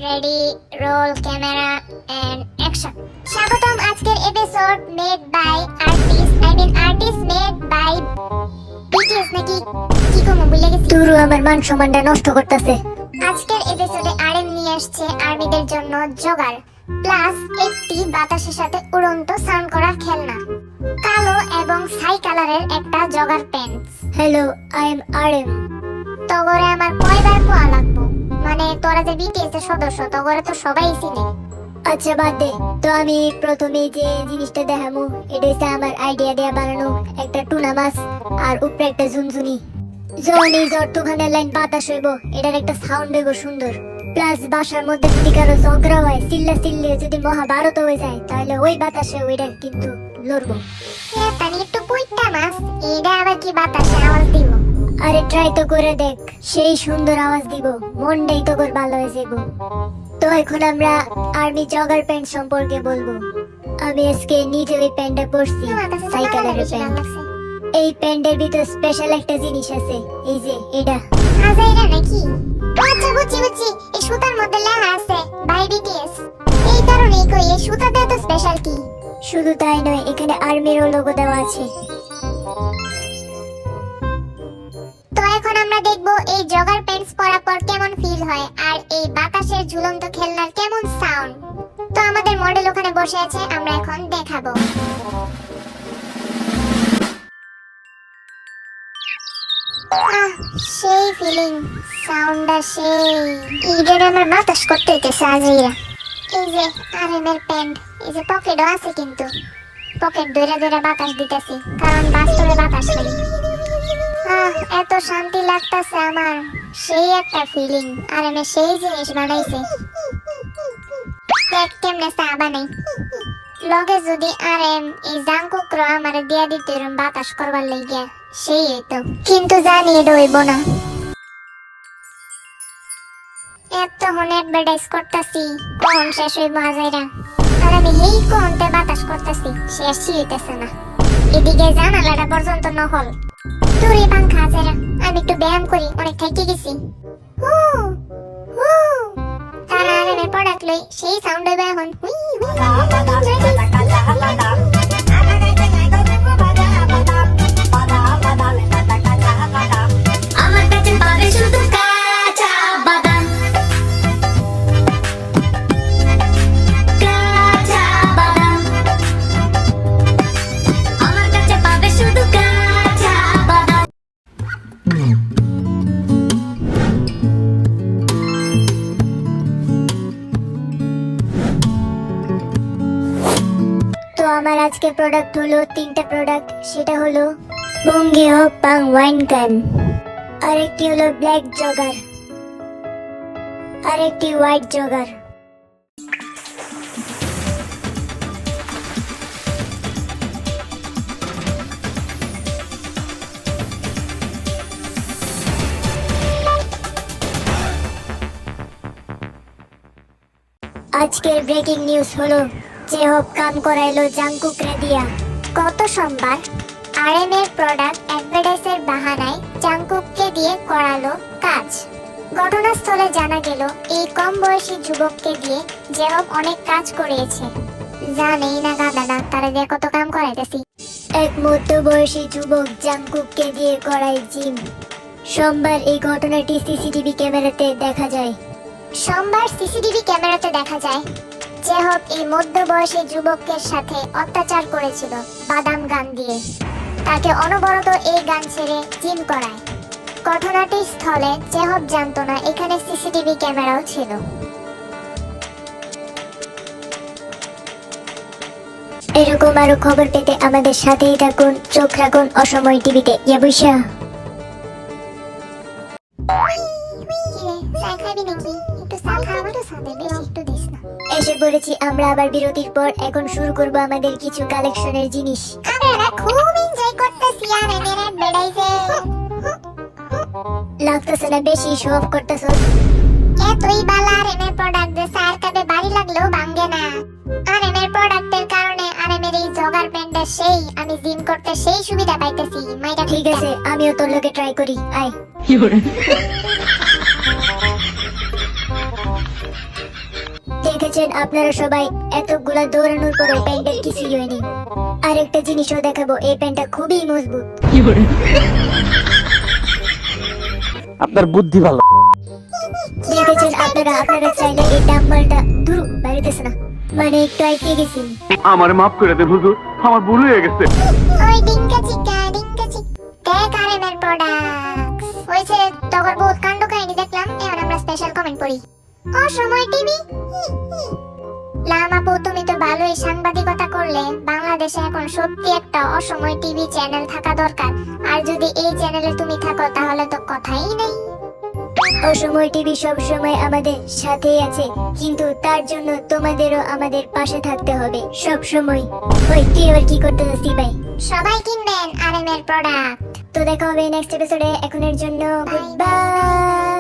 Ready, roll camera and action. স্বাগতম আজকের episode made by artist made by BTS নাকি কি কমো ভুলে গেছি। তুরু আমার মান সম্মানটা নষ্ট করতেছে। আজকের এপিসোডে আরএম নিয়ে আসছে আর্মিদের জন্য জোগাড় প্লাস একটি বাতাসের সাথে উড়ন্ত সাউন্ড করা খেলনা, কালো এবং ছাই কালারের একটা জোগাড় প্যান্টস। হ্যালো, আই এম আরএম। তগরে আমার কয়বার কোয়া লাগবো? মানে তোরা যে বিটিএস এর সদস্য, তগরে তো সবাই চিনে। আচ্ছা বাদ দে তো, আমি প্রথমে যে জিনিসটা দেখামু এটা হচ্ছে আমার আইডিয়া দিয়ে বানানো একটা টুনা মাছ আর উপরে একটা ঝুনঝুনি। জনি যতখানে লাইন বাতাস হইব এটার একটা সাউন্ড হইব সুন্দর। প্লাস বাসার মধ্যে যদি কারো ঝগড়া হয়, চিল্লা চিল্লি যদি মহাভারত হয়ে যায়, তাহলে ওই বাতাসে ওইটা কিন্তু লড়বো। তানি একটু পুইটা মাছ, এটা আবার কি বাতাসে আওয়াজ দিব? আরে ট্রাই তো করে দেখ, সেই সুন্দর আওয়াজ দিব, মনটাই তো তোর ভালো হয়ে যাবো। তো এখন আমরা আর্মি জগার প্যান্ট সম্পর্কে বলবো। আমি আজকে নিজে ওই প্যান্টটা পরছি, সাইকেলের প্যান্ট। এই প্যান্টের ভিতর স্পেশাল একটা জিনিস আছে, এই যে এটা। আচ্ছা এটা নাকি? আচ্ছা বুঝছি, এই সুতার মধ্যে লেখা আছে বাই বিটিএস। এই কারণেই কই এই সুতাতে এত স্পেশাল কি? শুধু তাই নয়, এখানে আর্মিরও লোগো দেওয়া আছে। তো এখন আমরা দেখব এই জগার প্যান্টস পরার পর কেমন ফিল হয় আর এই বাতাসের ঝুলন্ত খেলনার কেমন সাউন্ড। তো আমাদের মডেল ওখানে বসে আছে, আমরা এখন দেখাবো। সেই ফিলিং, সাউন্ডটা সেই। ইডের আমার বাতাস করতে হইতেছে আজইরা। এই যে আরএম এর প্যান্ট, এই যে পকেটও আছে, কিন্তু পকেট ধরে ধরে বাতাস দিতেছি, কারণ বাস্তবে বাতাস নাই। এত শান্তি লাগতেছে আমার, সেই একটা ফিলিং। আরএম এর সেই জিনিস বানাইছে, দেখ কেমনে চা বানাই। লগে যদি আরএম এই জাংকুক আমারে দিয়া দিতে এরম বাতাস করবার লাগিয়া, সেই হইতো, কিন্তু জানি এটা হইব না। এতক্ষণ অ্যাডভার্টাইজ করতেছি, কোন শেষ হইব আজাইরা, আর আমি এই কোনতে বাতাস করতেছি, শেষই হইতেছে না। এদিকে জানালাটা পর্যন্ত নহল। তুই পাঙ্খা আজাইরা, আমি একটু ব্যায়াম করি, অনেক থাকি গেছি। তারা আরএমের প্রোডাক্ট লই, সেই সাউন্ড হইবে এখন। আমার কাছে পাবে শুধু কাঁচা বাদাম, কাঁচা বাদাম। আমার কাছে পাবে শুধু কাঁচা বাদাম। তো আমার আজকে প্রোডাক্ট হলো তিনটা প্রোডাক্ট। সেটা হলো বঙ্গীয় পাং ওয়াইন ক্যান, আরেকটি হলো ব্ল্যাক জগার, আরেকটি হোয়াইট জগার। আজকের ব্রেকিং নিউজ হলো চেহব কাম করাইলো জাংকুক রে দিয়া। গত সোমবার আরএম এর প্রোডাক্ট অ্যাডভার্টাইজের বাহানায় জাংকুককে দিয়ে করালো কাজ। ঘটনাস্থলে জানা গেল এই কম বয়সী যুবককে দিয়ে জেহব অনেক কাজ করিয়েছে। জানেই না গাদাটা, তারা দিয়ে কত কাম করাইতেছি। এক মধ্যবয়সী যুবক জাংকুককে দিয়ে করায় জিম। সোমবার এই ঘটনাটি সিসিটিভি ক্যামেরাতে দেখা যায়। সোমবার সিসিটিভি ক্যামেরাতে দেখা যায় জেহব এই মধ্যবয়সী যুবকের সাথে অত্যাচার করেছিল বাদাম গান দিয়ে। তাকে অনবরত এই গান ছেড়ে জিম করায়। ঘটনাটির স্থলে জেহব জানতো না এখানে সিসিটিভি ক্যামেরাও ছিল। এরকম আরো খবর পেতে আমাদের সাথেই থাকুন, চোখ রাখুন অসময় টিভিতে। ইয়াবুইশা এসে পড়েছি আমরা আবার বিরতির পর। এখন শুরু করব আমাদের কিছু কালেকশনের জিনিস। আমরা খুব এনজয় করতেছি আর এর অ্যাডভার্টাইজে। লাগতেছে না বেশি শো অফ করতেছ? এতই বালা আরএম এর প্রোডাক্ট যে স্যার কাবে বাড়ি লাগলেও ভাঙে না। আরএম এর প্রোডাক্টের কারণে আরএম এর এই জগার প্যান্টটা সেই, আমি জিম করতে সেই সুবিধা পাইতেছি। মাইরা ঠিক আছে, আমিও তোর লগে ট্রাই করি, আয়। দেখেছেন আপনারা সবাই, এতগুলা দৌড়ানোর পরে প্যান্টের কিছুই হয়নি। আরেকটা জিনিসও দেখাবো, এই প্যান্টটা খুবই মজবুত। আপনার বুদ্ধি ভালো। দেখেছেন আপনারা চাইলে এই ডাম্বলটা দূর বাইরেতেছে না, মানে একটু আইতে গেছি। আমার মাফ করে দেন হুজুর, আমার ভুল হয়ে গেছে। ওই ডিঙ্কা চিকা দেখ আরএমের প্রোডাক্টস হইছে। তখন বহুত কাণ্ড কাহিনী দেখলাম, এখন আমরা স্পেশাল কমেন্ট পড়ি। অসময় টিভি লামাপু, তুমি তো ভালোই সাংবাদিকতা করলে। বাংলাদেশে এখন সত্যি একটা অসময় টিভি চ্যানেল থাকা দরকার, আর যদি এই চ্যানেলে তুমি থাকো তাহলে তো কথাই নেই। অসময় টিভি সব সময় আমাদের সাথেই আছে, কিন্তু তার জন্য তোমাদেরও আমাদের পাশে থাকতে হবে সব সময়। ওই তুই এবার কি করতে যাচ্ছি ভাই? সবাই কিনবেন আরএমের প্রোডাক্ট। তো দেখা হবে নেক্সট এপিসোডে। এখনের জন্য গুড বাই।